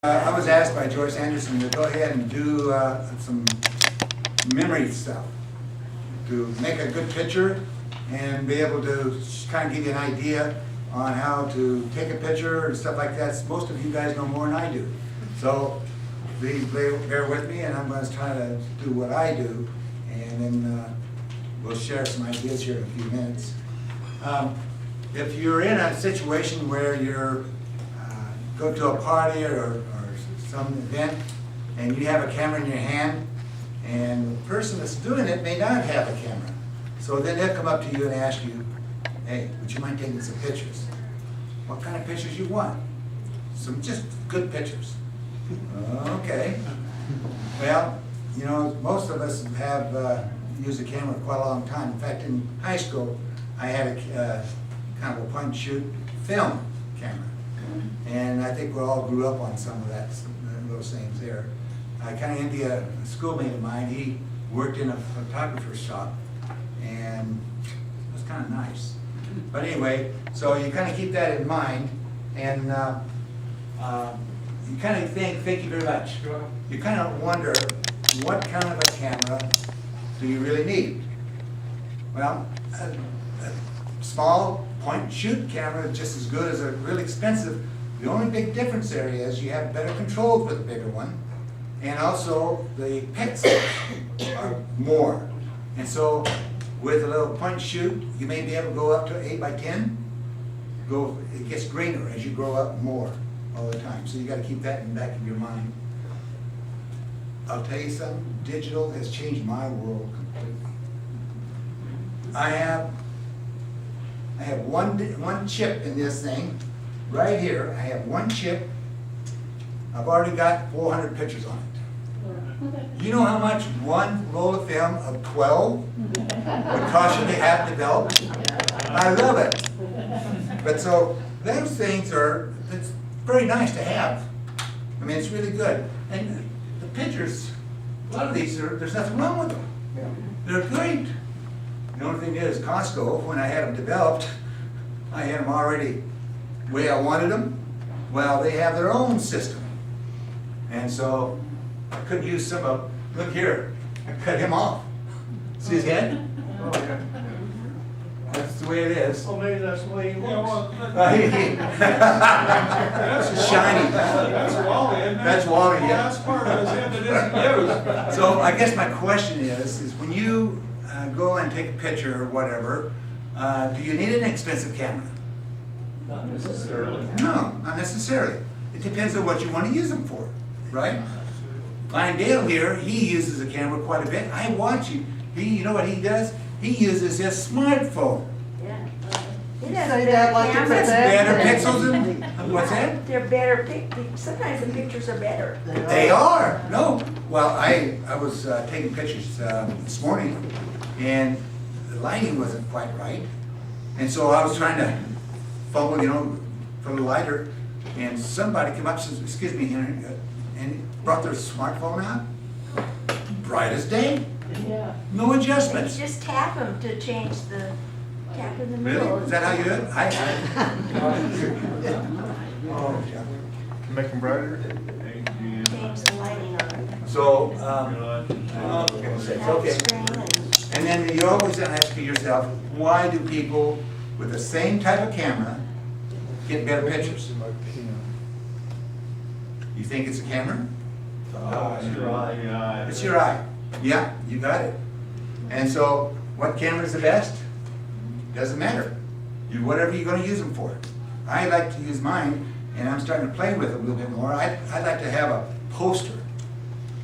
I was asked by Joyce Anderson to go ahead and do some memory stuff, to make a good picture and be able to kind of give you an idea on how to take a picture and stuff like that. Most of you guys know more than I do. So please bear with me, and I'm going to try to do what I do, and then we'll share some ideas here in a few minutes. If you're in a situation where you're go to a party or some event and you have a camera in your hand and the person that's doing it may not have a camera. So then they'll come up to you and ask you, hey, would you mind taking some pictures? What kind of pictures you want? Some just good pictures. Okay. Well, you know, most of us have used a camera quite a long time. In fact, in high school, I had a kind of a point and shoot film camera. And I think we all grew up on some of those things there. I kind of envy a schoolmate of mine. He worked in a photographer's shop, and it was kind of nice. But anyway, so you kind of keep that in mind, and you kind of think, thank you very much, you kind of wonder, what kind of a camera do you really need? Well, a small point and shoot camera is just as good as a really expensive. The only big difference there is you have better control for the bigger one, and also the pixels are more. And so with a little point and shoot, you may be able to go up to 8x10. It gets greener as you grow up more all the time. So you got to keep that in the back of your mind. I'll tell you something, digital has changed my world completely. I have one chip in this thing. Right here, I have one chip. I've already got 400 pictures on it. You know how much one roll of film of 12 would cost you to have developed? I love it. But so, those things it's very nice to have. I mean, it's really good. And the pictures, a lot of these, there's nothing wrong with them. They're great. The only thing is, Costco, when I had them developed, I had them already the way I wanted them. Well, they have their own system. And so I couldn't use some of them. Look here, I cut him off. See his head? Oh, yeah. That's the way it is. Well, maybe that's the way he looks. That's shiny. That's Wally, isn't it? That's Wally, yeah. Well, that's part of his head that isn't used. So I guess my question is when you go and take a picture or whatever, do you need an expensive camera? Not necessarily. No, not necessarily. It depends on what you want to use them for, right? Blind Dale here, he uses a camera quite a bit. I watch him. You know what he does? He uses his smartphone. Yeah. You say that like it's That's a better pixels than, what's that? They're better, sometimes the pictures are better. They are. No. Well, I was taking pictures this morning, and the lighting wasn't quite right. And so I was trying to fumble, you know, for the lighter, and somebody came up and says, excuse me, and brought their smartphone out. Bright as day. Yeah. No adjustments. You just tap them to change tap in the middle. Really? Is that how you do it? Oh, yeah. Make them brighter? Change the lighting on it. So, okay. Screen And then you always ask yourself, why do people with the same type of camera get better pictures? You think it's a camera? It's your eye. It's your eye. Yeah, you got it. And so, what camera is the best? Doesn't matter. Whatever you're going to use them for. I like to use mine, and I'm starting to play with it a little bit more. I'd like to have a poster.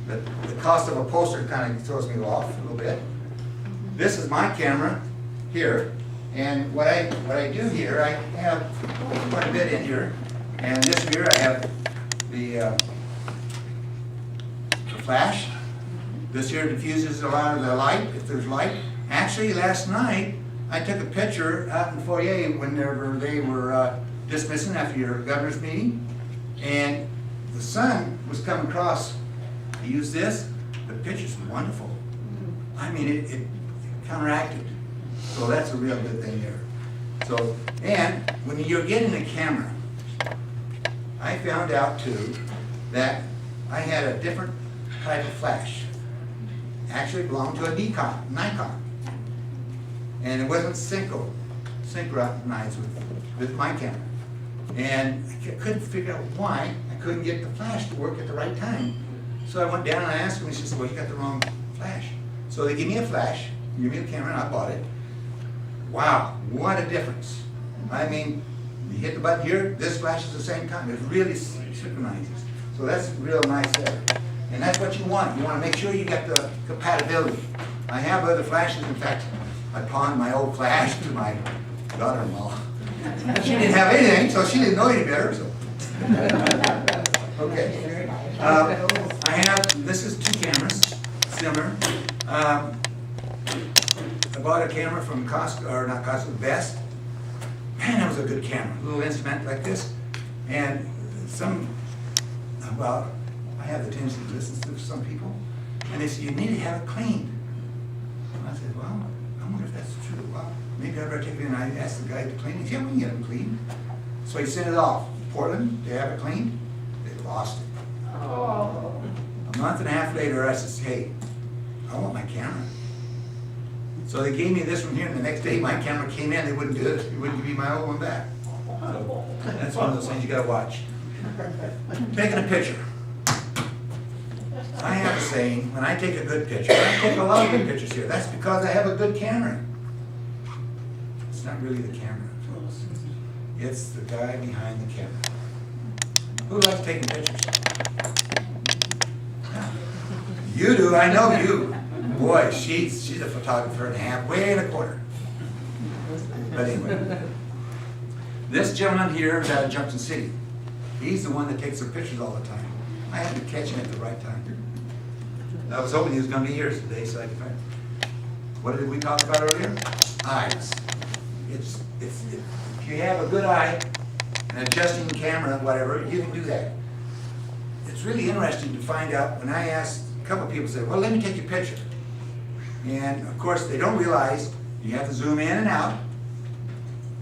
The cost of a poster kind of throws me off a little bit. This is my camera here, and what I do here, I have quite a bit in here, and this here I have the flash. This here diffuses a lot of the light, if there's light. Actually, last night, I took a picture out in the foyer whenever they were dismissing after your governor's meeting, and the sun was coming across. I used this. The picture's wonderful. I mean, it counteracted. So that's a real good thing there. So, and when you're getting a camera, I found out too that I had a different type of flash. Actually it belonged to a Nikon. And it wasn't synchronized with my camera. And I couldn't figure out why I couldn't get the flash to work at the right time. So I went down and I asked him, and he said, well, you got the wrong flash. So they gave me a flash, gave me a camera, and I bought it. Wow, what a difference. I mean, you hit the button here, this flashes at the same time. It really synchronizes. So that's real nice there. And that's what you want. You want to make sure you get the compatibility. I have other flashes. In fact, I pawned my old flash to my daughter-in-law. She didn't have anything, so she didn't know any better. So. Okay. I have, this is 2 cameras, similar. I bought a camera from Costco, or not Costco, Best. Man, that was a good camera. A little instrument like this. And well, I have the tendency to listen to some people, and they say, you need to have it cleaned. And I said, well, I wonder if that's true. Well, maybe I better take it in. I asked the guy to clean it. Yeah, we can get them cleaned. So he sent it off. Portland, they have it cleaned. They lost it. Oh. A month and a half later, I said, hey, I want my camera. So they gave me this one here, and the next day my camera came in. They wouldn't do it. They wouldn't give me my old one back. So that's one of those things you got to watch. Taking a picture. I have a saying, when I take a good picture, I take a lot of good pictures here. That's because I have a good camera. It's not really the camera, folks. It's the guy behind the camera. Who likes taking pictures? You do, I know you. Boy, she's a photographer and a half, way in the corner. But anyway, this gentleman here is out of Junction City. He's the one that takes the pictures all the time. I had to catch him at the right time. I was hoping he was going to be here today so I could find him. What did we talk about earlier? Eyes. If you have a good eye, an adjusting camera, whatever, you can do that. It's really interesting to find out, when I asked, a couple of people said, well, let me take your picture. And of course, they don't realize you have to zoom in and out,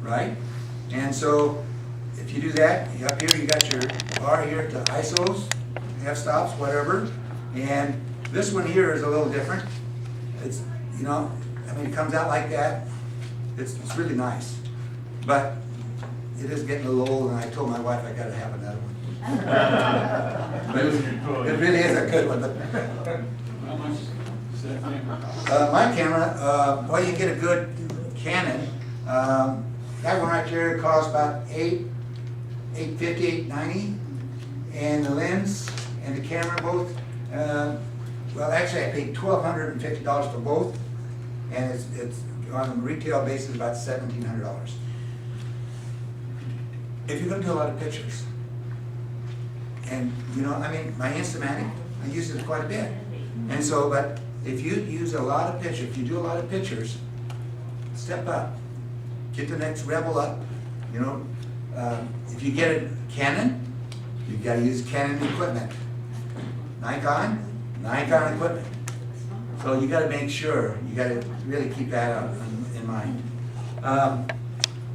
right? And so, if you do that, up here you got your bar here to ISOs, f-stops, whatever. And this one here is a little different. It's, you know, I mean, it comes out like that. It's really nice. But it is getting a little old, and I told my wife I got to have another one. But it really is a good one. But How much is that camera? my camera, well, you get a good Canon. That one right there costs about $850, $890, and the lens and the camera both. Well, actually, I paid $1,250 for both, and it's on a retail basis about $1,700. If you're going to do a lot of pictures, and you know, I mean, my Instamatic, I use it quite a bit, and so, but if you use a lot of pictures, if you do a lot of pictures, step up, get the next Rebel up. You know, if you get a Canon, you've got to use Canon equipment. Nikon equipment. So you got to make sure, you got to really keep that in mind.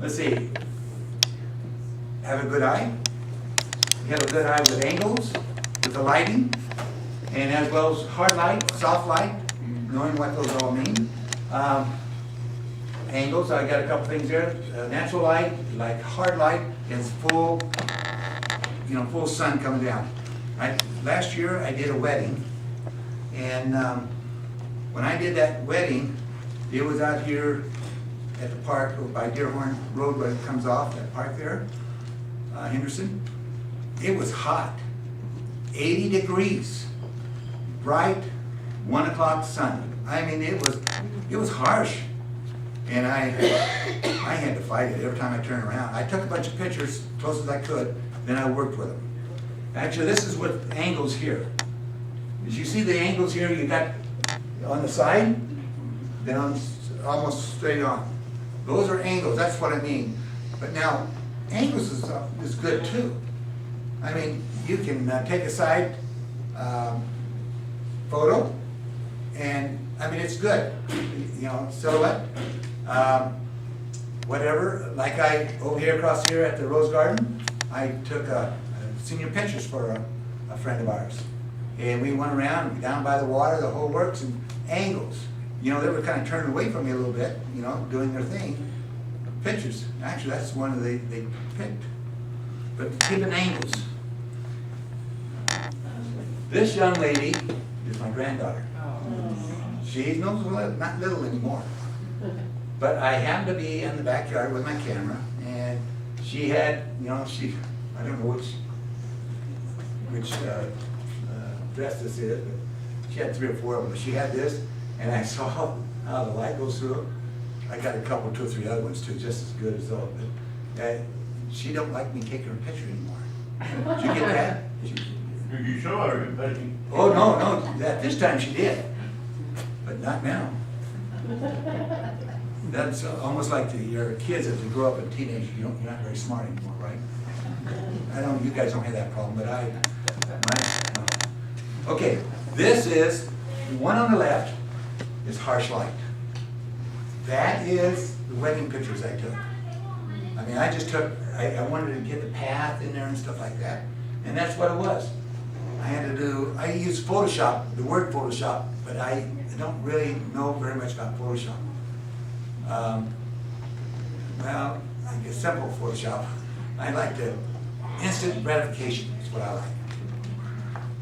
Let's see. Have a good eye. You have a good eye with angles, with the lighting, and as well as hard light, soft light, knowing what those all mean. Angles, I got a couple things there. Natural light, like hard light, is full, you know, full sun coming down. Last year I did a wedding, and when I did that wedding, it was out here at the park by Deerhorn Road where it comes off, that park there, Henderson. It was hot, 80 degrees, bright, 1 o'clock sun. I mean, it was harsh, and I had to fight it every time I turned around. I took a bunch of pictures, close as I could, then I worked with them. Actually, this is what angles here. As you see the angles here, you got on the side, then on almost straight on. Those are angles, that's what I mean. But now, angles is good too. I mean, you can take a side photo, and I mean, it's good. You know, silhouette, whatever. Like over here across here at the Rose Garden, I took senior pictures for a friend of ours. And we went around, down by the water, the whole works, and angles. You know, they were kind of turned away from me a little bit, you know, doing their thing. Pictures, actually, that's one that they picked. But keeping angles. This young lady is my granddaughter. She's not little anymore. But I happened to be in the backyard with my camera, and she had, you know, I don't know which dress this is, but she had 3 or 4 of them. She had this, and I saw how the light goes through it. I got a couple, 2 or 3 other ones too, just as good as those. But she don't like me taking her picture anymore. Did you get that? Did you show her in painting? Oh, no, this time she did, but not now. That's almost like your kids as they grow up and teenagers, you're not very smart anymore, right? I don't, you guys don't have that problem, but no. Okay, this is, the one on the left is harsh light. That is the wedding pictures I took. I mean, I just took, I wanted to get the path in there and stuff like that, and that's what it was. I use Photoshop, the word Photoshop, but I don't really know very much about Photoshop. Well, I guess simple Photoshop. I like the instant gratification is what I like.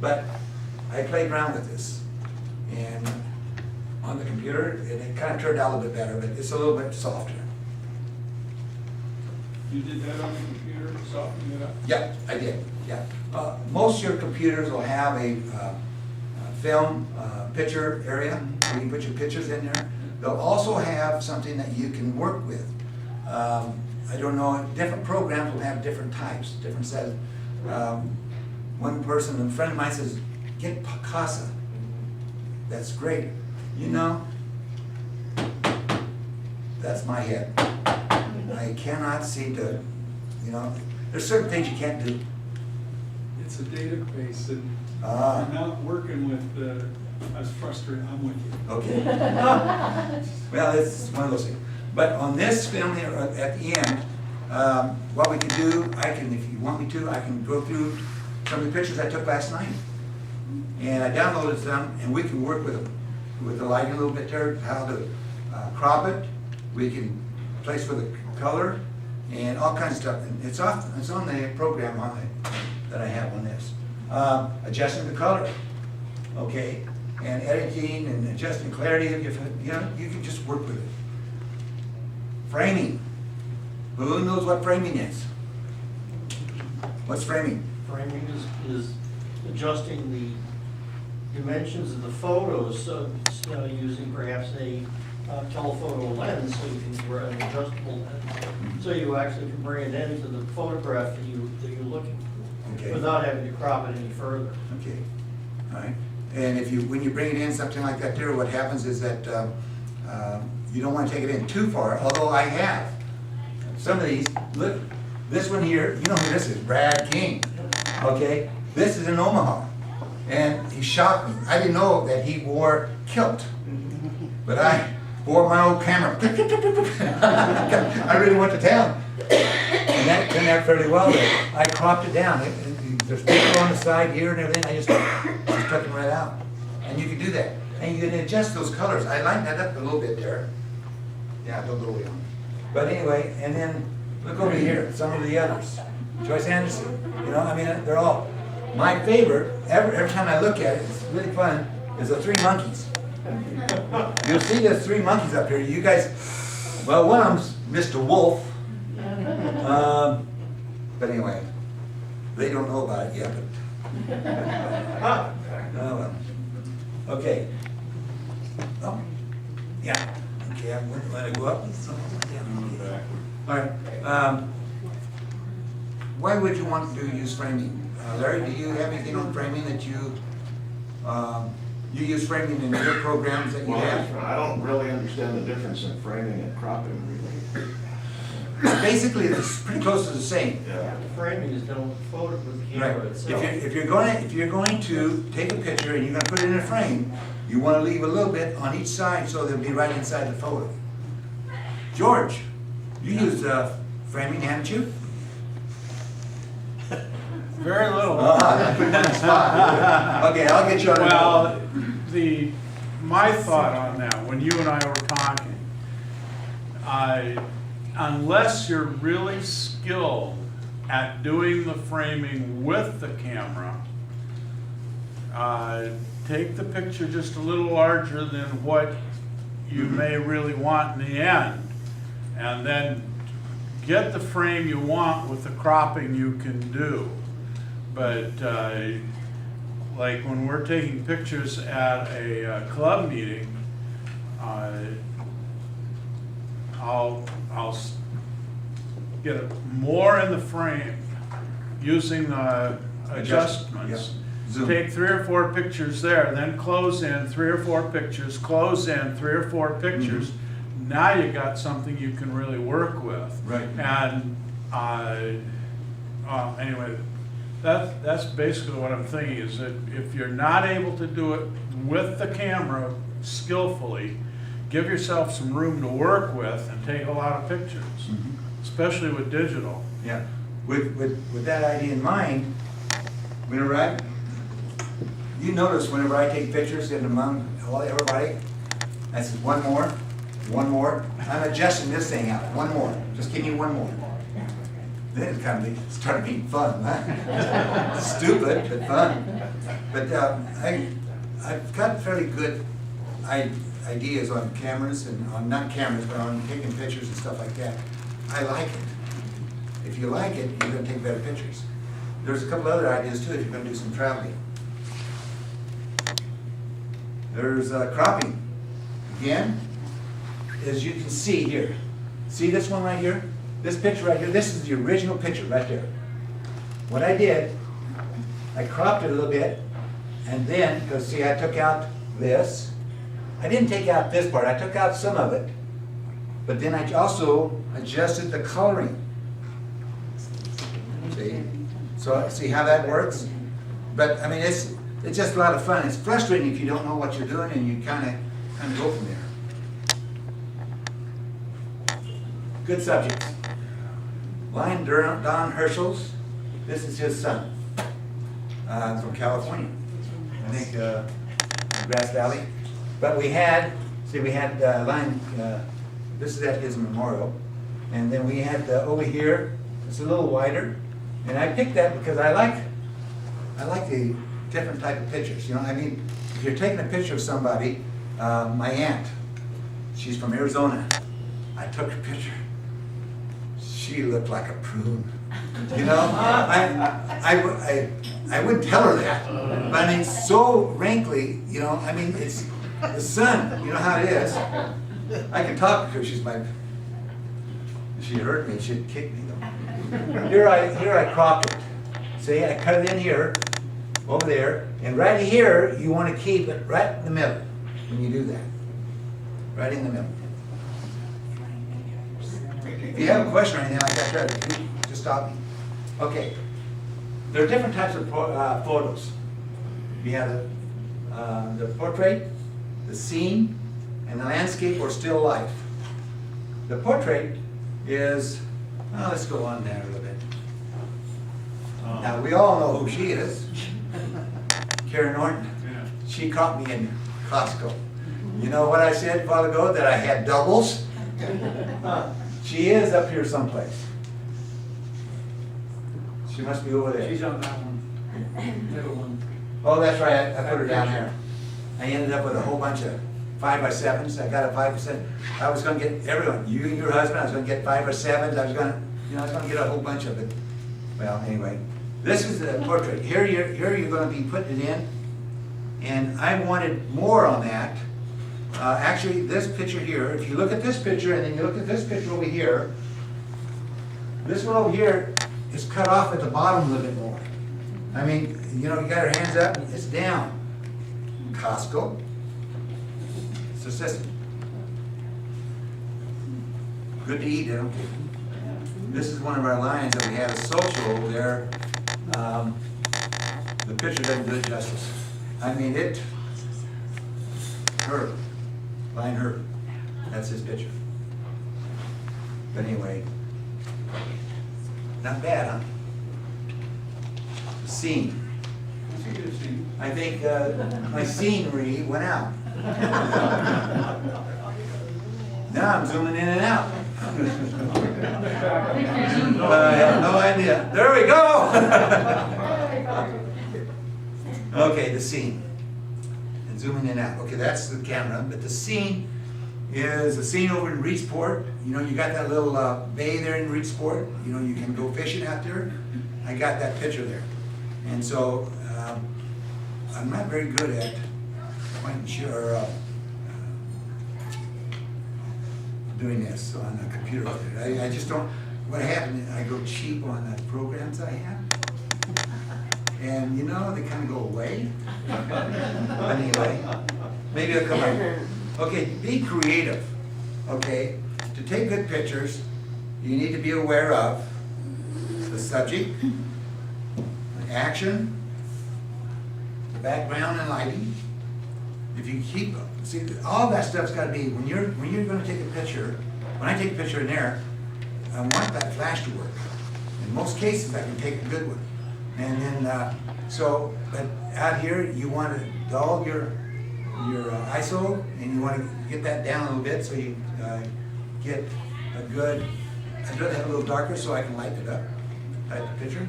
But I played around with this, and on the computer, and it kind of turned out a little bit better, but it's a little bit softer. You did that on the computer, softening it up? Yeah, I did, yeah. Most of your computers will have a film picture area where you can put your pictures in there. They'll also have something that you can work with. I don't know, different programs will have different types, different sets. One person, a friend of mine says, get Picasa. That's great. You know, that's my head. I cannot seem to, you know, there's certain things you can't do. It's a database, and I'm not working with, I was frustrated, I'm with you. Okay. Well, it's one of those things. But on this film here at the end, what we can do, if you want me to, I can go through some of the pictures I took last night. And I downloaded some, and we can work with the lighting a little bit there, how to crop it. We can place with the color and all kinds of stuff. And it's on the program that I have on this. Adjusting the color, okay, and editing and adjusting clarity. You know, you can just work with it. Framing. Who knows what framing is? What's framing? Framing is adjusting the dimensions of the photos, so using perhaps a telephoto lens, so you can wear an adjustable lens, so you actually can bring it into the photograph that you're looking for, Okay. without having to crop it any further. Okay, all right. And when you bring it in, something like that there, what happens is that you don't want to take it in too far, although I have. Some of these, look, this one here, you know who this is, Brad King, okay? This is in Omaha, and he shocked me. I didn't know that he wore kilt, but I wore my old camera. I really went to town, and that turned out fairly well there. I cropped it down. There's paper on the side here and everything. I just cut them right out, and you can do that. And you can adjust those colors. I lighten that up a little bit there. Yeah, don't go way on. But anyway, and then look over here, some of the others. Joyce Anderson, you know, I mean, they're all. My favorite, every time I look at it, it's really fun, is the 3 monkeys. You'll see there's 3 monkeys up here. You guys, well, one of them's Mr. Wolf. But anyway, they don't know about it yet, but. Oh, well. Okay. Oh, yeah. Okay, I'm going to let it go up. All right. Why would you want to use framing? Larry, do you have anything on framing that you use framing in your programs that you have? I don't really understand the difference in framing and cropping, really. Basically, it's pretty close to the same. Yeah. The framing is done with the photo, with the Right. camera itself. If you're going to take a picture and you're going to put it in a frame, you want to leave a little bit on each side so they'll be right inside the photo. George, you used framing, haven't you? Very little. I put you on the spot. Okay, I'll get you on. Well, my thought on that, when you and I were talking, unless you're really skilled at doing the framing with the camera, take the picture just a little larger than what you may really want in the end, and then get the frame you want with the cropping you can do. But like when we're taking pictures at a club meeting, I'll get more in the frame using adjustments. Yeah. Zoom. Take 3 or 4 pictures there, then close in 3 or 4 pictures, close in 3 or 4 pictures. Now you got something you can really work with. Right. And anyway, that's basically what I'm thinking, is that if you're not able to do it with the camera skillfully, give yourself some room to work with and take a lot of pictures, especially with digital. Yeah, with that idea in mind, whenever you notice whenever I take pictures and among everybody, I said, one more, I'm adjusting this thing out, one more, just give me one more. Then it kind of started being fun, huh? Stupid, but fun. But I've got fairly good ideas on cameras and on, not cameras, but on taking pictures and stuff like that. I like it. If you like it, you're gonna take better pictures. There's a couple other ideas too if you're gonna do some traveling. There's cropping. Again, as you can see here, see this one right here? This picture right here, this is the original picture right there. What I did, I cropped it a little bit, and then, because see, I took out this. I didn't take out this part, I took out some of it, but then I also adjusted the coloring. See? So see how that works? But I mean, it's just a lot of fun. It's frustrating if you don't know what you're doing and you kind of go from there. Good subject. Lion Don Herschel's. This is his son from California. I think Grass Valley. But we had Lion. This is at his memorial, and then we had over here. It's a little wider, and I picked that because I like the different type of pictures. You know, I mean, if you're taking a picture of somebody, my aunt, she's from Arizona. I took her picture. She looked like a prune. You know, I wouldn't tell her that, but I mean, so wrinkly. You know, I mean, it's the sun. You know how it is. I can talk to her. She's my. If she hurt me, she'd kick me though. Here I cropped it. See, I cut it in here, over there, and right here you want to keep it right in the middle when you do that. Right in the middle. If you have a question or anything like that, just stop me. Okay. There are different types of photos. You have the portrait, the scene, and the landscape or still life. The portrait is, well, let's go on there a little bit. Now, we all know who she is. Karen Norton. She caught me in Costco. You know what I said a while ago, that I had doubles? She is up here someplace. She must be over there. She's on that one, middle one. Oh, that's right, I put her down there. I ended up with a whole bunch of 5x7s. I got a 5%. I was gonna get everyone, you and your husband, I was gonna get 5x7s. I was gonna get a whole bunch of it. Well, anyway, this is the portrait. Here you're gonna be putting it in, and I wanted more on that. Actually, this picture here, if you look at this picture and then you look at this picture over here, this one over here is cut off at the bottom a little bit more. I mean, you know, you got her hands up, it's down. Costco. It's a system. Good to eat, you know. This is one of our lions that we had a social over there. The picture doesn't do it justice. I mean, her, Lion Herb, that's his picture. But anyway, not bad, huh? scene. I think my scenery went out. Now I'm zooming in and out. I have no idea. There we go. Okay, the scene. And zooming in and out. Okay, that's the camera, but the scene is a scene over in Reedsport. You know, you got that little bay there in Reedsport. You know, you can go fishing out there. I got that picture there. And so, I'm not very good at making sure doing this on the computer. I just don't, what happened, I go cheap on the programs I have. And you know, they kind of go away. Anyway, maybe it'll come up. Okay, be creative, okay? To take good pictures, you need to be aware of the subject, the action, the background and lighting. If you keep, see, all that stuff's gotta be, when you're gonna take a picture, when I take a picture in there, I want that flash to work. In most cases, I can take a good one. And then, but out here, you want to dull your ISO, and you want to get that down a little bit so you get a good, I'd rather have a little darker so I can light it up, light the picture.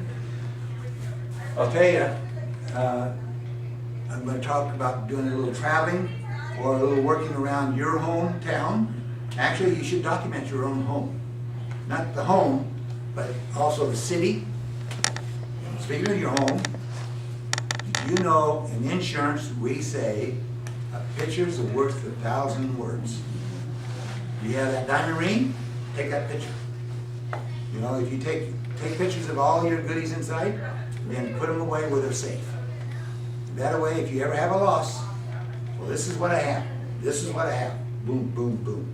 I'll tell you, I'm going to talk about doing a little traveling or a little working around your hometown. Actually, you should document your own home. Not the home, but also the city. Speaking of your home, you know in insurance we say a picture's worth 1,000 words. You have that diamond ring, take that picture. You know, if you take pictures of all your goodies inside, then put them away where they're safe. That way, if you ever have a loss, well, this is what I have. This is what I have. Boom, boom, boom.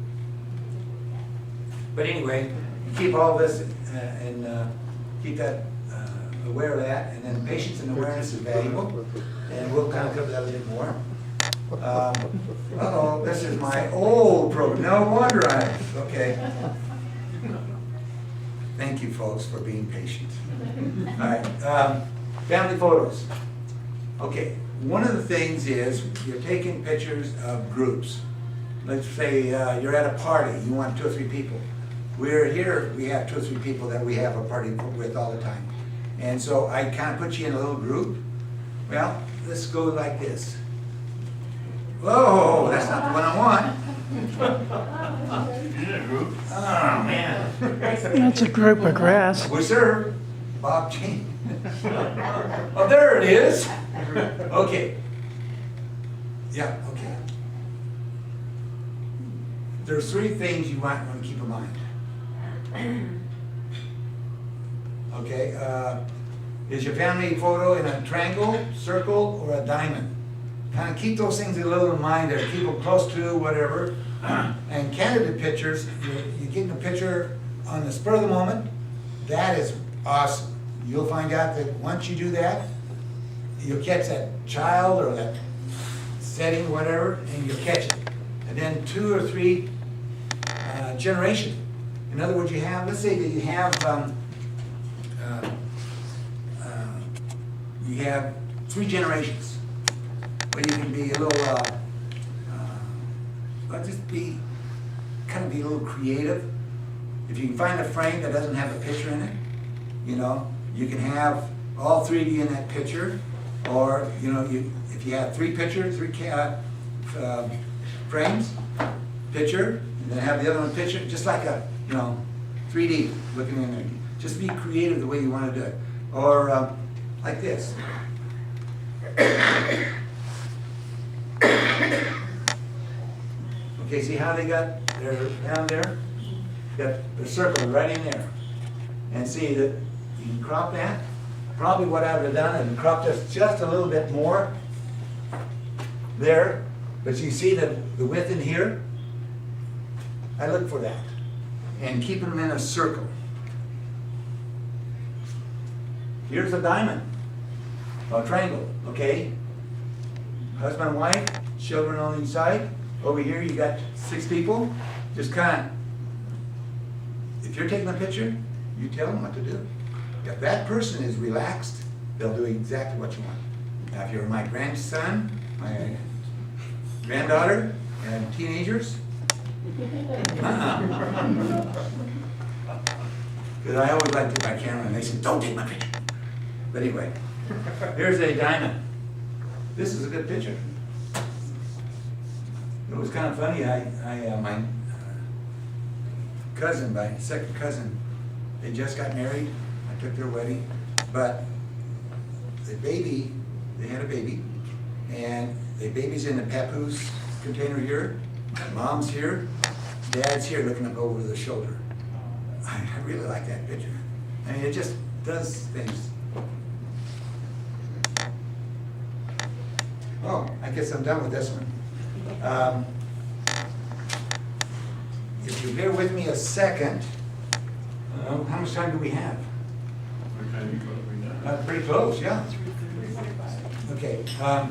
But anyway, you keep all this and keep that aware of that, and then patience and awareness is valuable, and we'll kind of cover that a little bit more. Uh-oh, this is my old program. No wonder okay. Thank you, folks, for being patient. All right, family photos. Okay, one of the things is you're taking pictures of groups. Let's say you're at a party, you want 2 or 3 people. We're here, we have 2 or 3 people that we have a party with all the time. And so I kind of put you in a little group. Well, let's go like this. Whoa, that's not the one I want. Oh, man. That's a group of grass. We serve Bob Jean. Oh, there it is. Okay. Yeah, okay. There's 3 things you might want to keep in mind. Okay, is your family photo in a triangle, circle, or a diamond? Kind of keep those things a little in mind there. Keep them close to whatever. And candidate pictures, you're getting a picture on the spur of the moment. That is awesome. You'll find out that once you do that, you'll catch that child or that setting, whatever, and you'll catch it. And then 2 or 3 generation. In other words, you have, let's say that you have 3 generations. But you can be a little, just be, kind of be a little creative. If you can find a frame that doesn't have a picture in it, you know, you can have all 3 of you in that picture, or, you know, if you have 3 pictures, 3 frames, picture, and then have the other one picture, just like a, you know, 3D looking in there. Just be creative the way you want to do it. Or like this. Okay, see how they got their down there? Got the circle right in there. And see that you can crop that. Probably what I would have done is crop this just a little bit more there. But you see the width in here? I look for that. And keeping them in a circle. Here's a diamond. A triangle, okay? Husband and wife, children on each side. Over here you got 6 people. Just kind of, if you're taking a picture, you tell them what to do. If that person is relaxed they'll do exactly what you want. Now, if you're my grandson, my granddaughter, and teenagers, because I always like to take my camera, and they say, don't take my picture. But anyway, here's a diamond. This is a good picture. It was kind of funny, my cousin, my second cousin, they just got married. I took their wedding, but the baby, they had a baby, and the baby's in the papoose container here, mom's here, dad's here looking up over the shoulder. I really like that picture. I mean, it just does things. Oh, I guess I'm done with this one. If you bear with me a second, how much time do we have? Pretty close, yeah. Okay. Oh,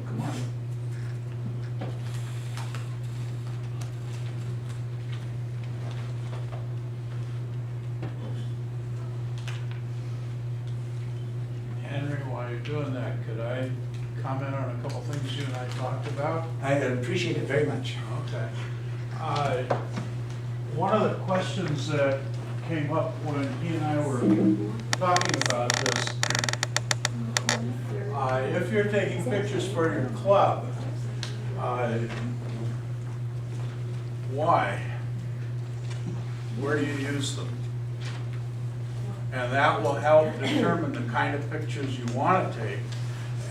come on. Henry, while you're doing that, could I comment on a couple things you and I talked about? I appreciate it very much. Okay. One of the questions that came up when he and I were talking about this, if you're taking pictures for your club, why? Where do you use them? And that will help determine the kind of pictures you want to take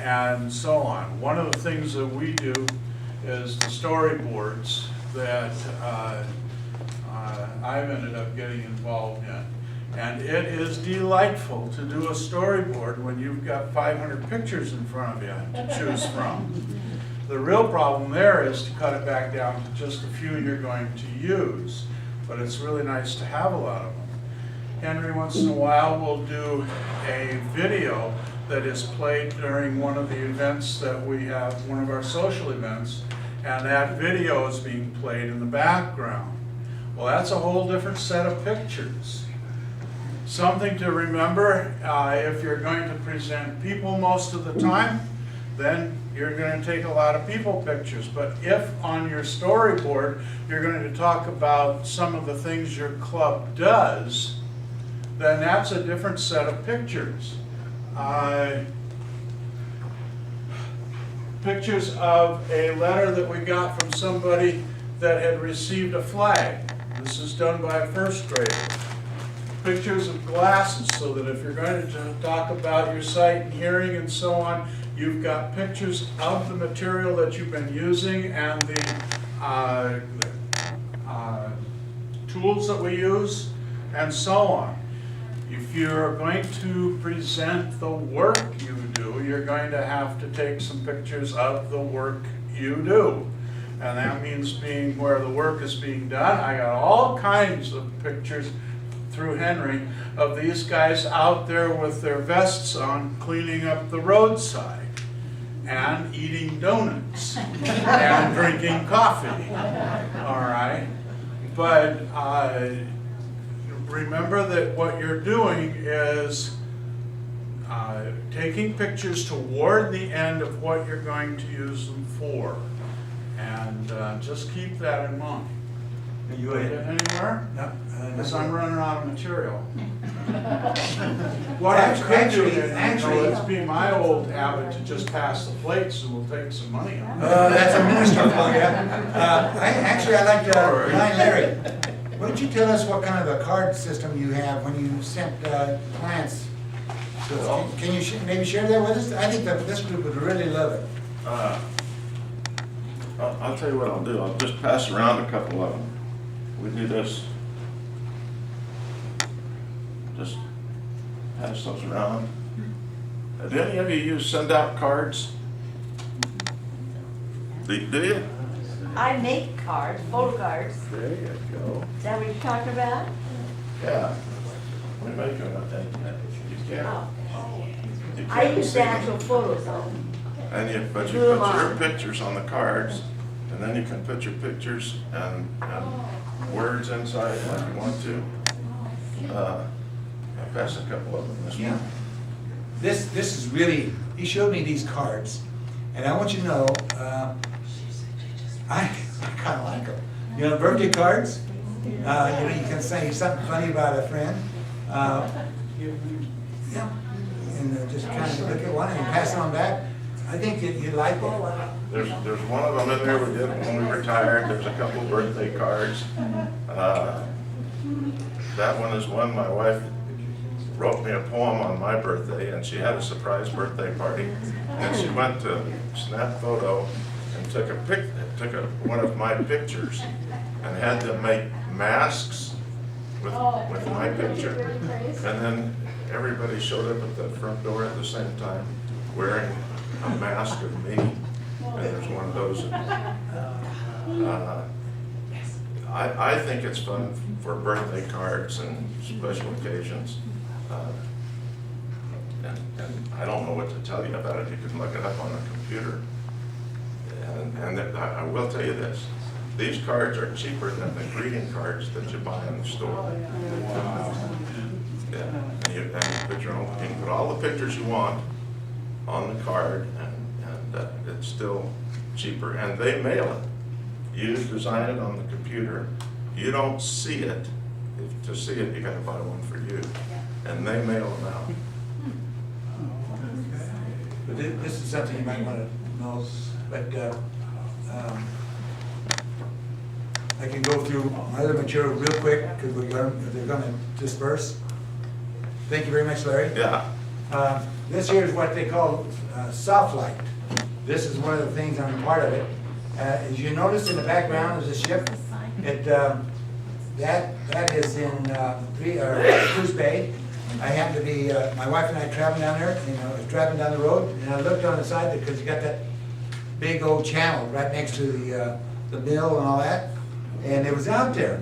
and so on. One of the things that we do is the storyboards that I've ended up getting involved in. And it is delightful to do a storyboard when you've got 500 pictures in front of you to choose from. The real problem there is to cut it back down to just a few you're going to use, but it's really nice to have a lot of them. Henry, once in a while, will do a video that is played during one of the events that we have, one of our social events, and that video is being played in the background. Well, that's a whole different set of pictures. Something to remember, if you're going to present people most of the time, then you're going to take a lot of people pictures. But if on your storyboard you're going to talk about some of the things your club does, then that's a different set of pictures. Pictures of a letter that we got from somebody that had received a flag. This is done by a first grader. Pictures of glasses, so that if you're going to talk about your sight and hearing and so on, you've got pictures of the material that you've been using and the tools that we use and so on. If you're going to present the work you do, you're going to have to take some pictures of the work you do. And that means being where the work is being done. I got all kinds of pictures through Henry of these guys out there with their vests on cleaning up the roadside and eating donuts and drinking coffee. All right? But remember that what you're doing is taking pictures toward the end of what you're going to use them for. And just keep that in mind. Are you Get ahead? anywhere? No. Because I'm running out of material. What I could do, Actually, actually, it's been my old habit to just pass the plates and we'll take some money on it. that's a minister for you. I'd like to, Ryan Larry, why don't you tell us what kind of a card system you have when you sent clients? Can you maybe share that with us? I think that this group would really love it. I'll tell you what I'll do. I'll just pass around a couple of them. We do this. Just pass those around. Did any of you send out cards? Do you? I make cards, photo cards. There you go. Is that what you're talking about? Yeah. We make them, I think. You can't. Oh. You I can't use see the them. actual photos though. And you, but you Glue 'em put your on. pictures on the cards, and then you can put your pictures and words inside like you want to. I passed a couple of them this Yeah. morning. This is really, he showed me these cards, and I want you to know, I kind of like them. You know, birthday cards, you know, you can say something funny about a friend. Yeah, and just kind of look at one and pass it on back. I think you like it. There's one of them in there we did when we retired. There's a couple birthday cards. That one is one my wife wrote me a poem on my birthday, and she had a surprise birthday party. And she went to snap photo and took one of my pictures and had them make masks with my picture. And then everybody showed up at the front door at the same time wearing a mask of me. And there's one of those. I think it's fun for birthday cards and special occasions. And I don't know what to tell you about it. You can look it up on a computer. And I will tell you this. These cards are cheaper than the greeting cards that you buy in the store. Yeah, and you put your own, you can put all the pictures you want on the card, and it's still cheaper, and they mail it. You design it on the computer. You don't see it. To see it, you gotta buy one for you, and they mail them out. But this is something you might want to know, but I can go through my other material real quick, because they're gonna disperse. Thank you very much, Larry. Yeah. This here is what they call soft light. This is one of the things, I'm part of it. As you notice in the background is a ship. That is in Cruise Bay. I happened to be, my wife and I traveling down there, I was driving down the road, and I looked on the side because you got that big old channel right next to the mill and all that, and it was out there.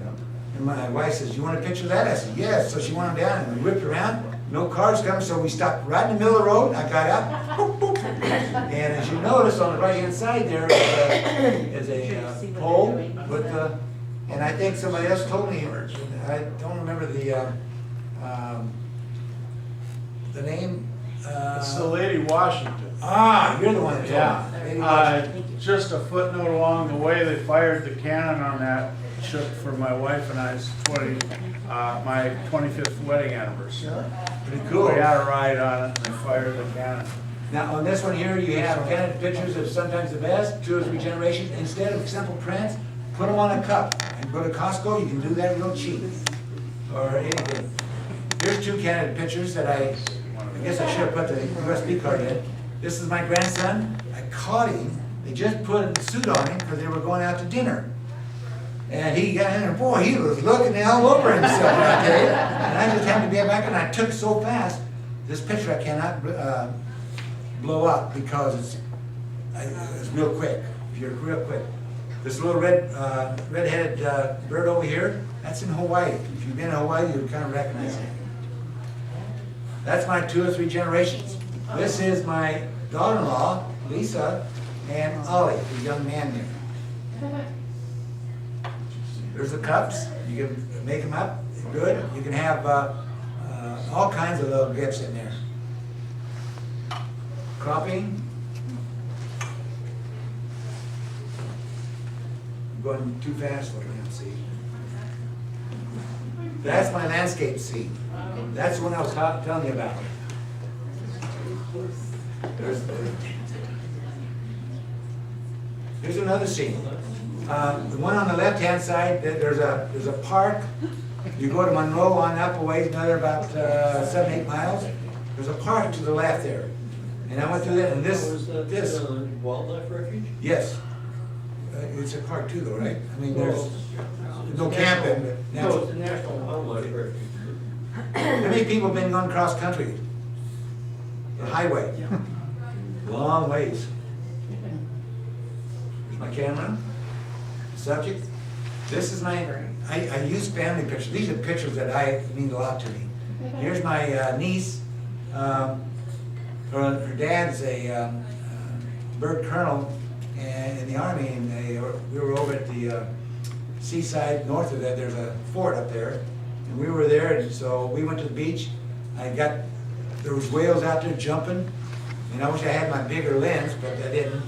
And my wife says, "You want a picture of that?" I said, "Yes." So she went on down, and we whipped around. No cars coming, so we stopped right in the middle of the road. I got out, boop, boop. And as you notice on the right-hand side there is a pole with and I think somebody else told me, I don't remember the name. It's the Lady Washington. You're the one that told me. Yeah, Lady Washington. just a footnote along the way, they fired the cannon on that ship for my wife and I's my 25th wedding anniversary. Pretty cool. We had a ride on it, and they fired the cannon. Now, on this one here, you have candid pictures of sometimes the best, 2 or 3 generations. Instead of simple prints, put them on a cup. And go to Costco, you can do that real cheap. Or anything. Here's 2 candid pictures that I guess I should have put the USB card in. This is my grandson. I caught him. They just put a suit on him because they were going out to dinner. And he got in there, boy, he was looking all over himself, I tell you. And I just happened to be back, and I took so fast. This picture I cannot blow up because it's real quick. If you're real quick. This little red-headed bird over here, that's in Hawaii. If you've been in Hawaii, you kind of recognize it. That's my 2 or 3 generations. This is my daughter-in-law, Lisa, and Ollie, the young man there. There's the cups. You can make them up. Good. You can have all kinds of little gifts in there. Cropping. I'm going too fast for me, see. That's my landscape scene. That's the one I was telling you about. Here's another scene. The one on the left-hand side, there's a park. You go to Monroe on up a ways, another about 7-8 miles. There's a park to the left there. And I went through that, and this. Wildlife refuge? Yes. It's a park too, though, right? I mean, there's no camping. But No, it's the National Wildlife Refuge. how many people have been going cross country? The highway. Long ways. Here's my camera. Subject. This is my, I use family pictures. These are pictures that mean a lot to me. Here's my niece. Her dad's a bird colonel, and in the Army, and we were over at the seaside north of that, there's a fort up there, and we were there, and so we went to the beach. There was whales out there jumping, and I wish I had my bigger lens, but I didn't,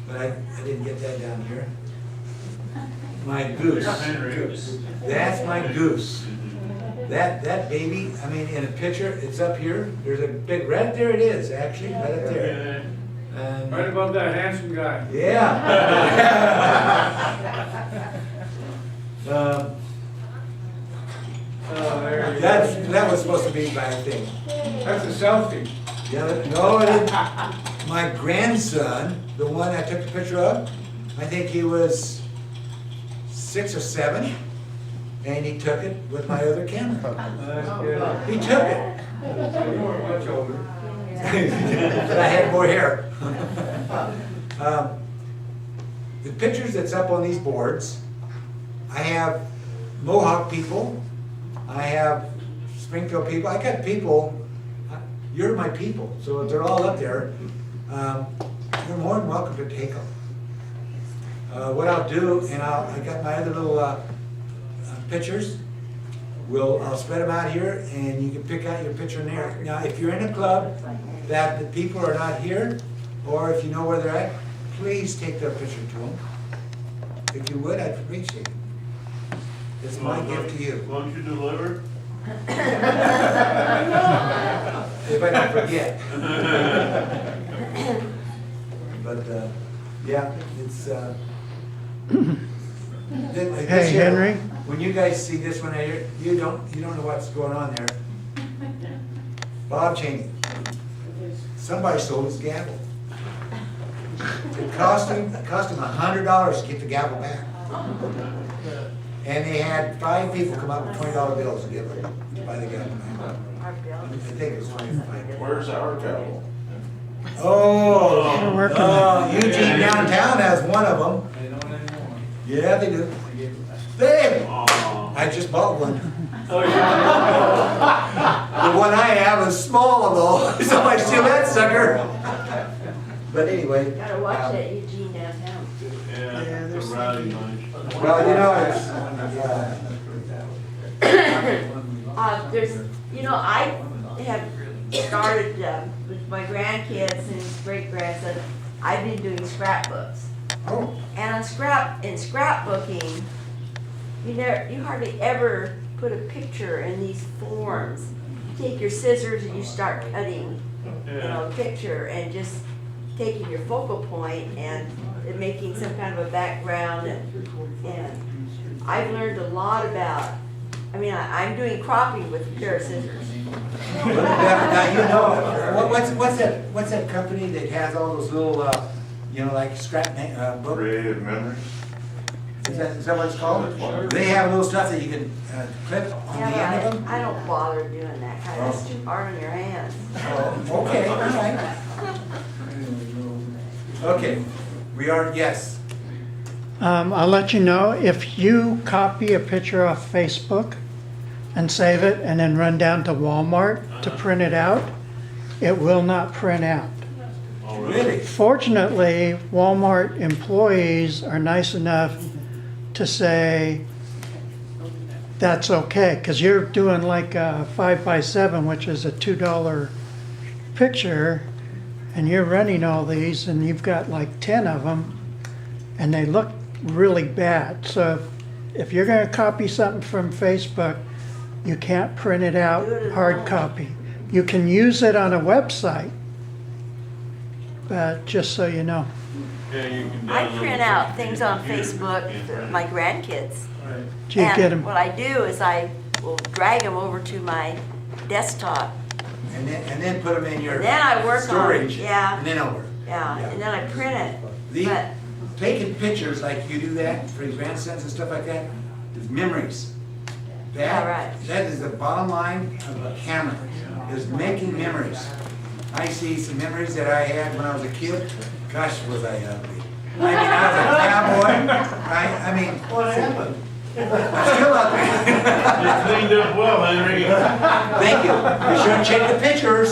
but I didn't get that down here. My goose. That's my goose. That baby, I mean, in a picture, it's up here. There's a big, right there it is, actually, right up there. And, Right above that handsome guy. yeah. That was supposed to be my thing. That's a selfie. Yeah, no, it isn't. My grandson, the one I took the picture of, I think he was 6 or 7, and he took it with my other camera. That's good. He took it. You weren't much older. But I had more hair. The pictures that's up on these boards, I have Mohawk people, I have Springfield people, I got people, you're my people, so they're all up there. You're more than welcome to take them. What I'll do, and I got my other little pictures, I'll spread them out here, and you can pick out your picture in there. Now, if you're in a club that the people are not here, or if you know where they're at, please take their picture to them. If you would, I'd appreciate it. It's my gift to you. Won't you deliver? If I don't forget. But, yeah, it's, Hey, Henry? When you guys see this one here, you don't know what's going on there. Bob Cheney. Somebody stole his gavel. It cost him $100 to get the gavel back. And they had 5 people come up with $20 bills to give him to buy the gavel back. I think it was 25. Where's our gavel? Oh, working on Eugene downtown has one of them. They don't anymore. Yeah, they do. There! Aw. I just bought one. Oh, yeah. The one I have is small though. Somebody steal that sucker. But anyway. Gotta watch that Eugene downtown. Yeah, it's a rowdy bunch. Well, you know, There's, I have started with my grandkids and great-grandson, I've been doing scrapbooks. oh, And in scrapbooking, you hardly ever put a picture in these forms. You take your scissors and you start cutting, a picture and just taking your focal point and making some kind of a background and I've learned a lot about, I'm doing cropping with a pair of scissors. now what's that company that has all those little, like book? Creative memories? Is that what it's called? They have little stuff that you can clip on the end of them? I don't bother doing that kind of, that's too hard on your hands. Oh, okay, all right. Okay, we are, yes. I'll let you know, if you copy a picture off Facebook and save it and then run down to Walmart to print it out, it will not print out. Really? Fortunately, Walmart employees are nice enough to say that's okay, because you're doing like a 5x7, which is a $2 picture, and you're running all these, and you've got like 10 of them, and they look really bad. So if you're going to copy something from Facebook, you can't print it out hard copy. You can use it on a website, but just so you know. Yeah, you can I download print it out from things your on computer. Facebook You for can't my print grandkids. Do you get And them? what I do is I will drag them over to my desktop. And then put them in your And then I work on it, storage. yeah. And then over. Yeah, and then I print it. But Taking pictures like you do that for your grandsons and stuff like that is memories. Yeah, right. That is the bottom line of a camera, is making memories. I see some memories that I had when I was a kid. Gosh, was I ugly. I was a cowboy. What happened? I'm still ugly. You cleaned up well, Henry. Thank you. Be sure to check the pictures.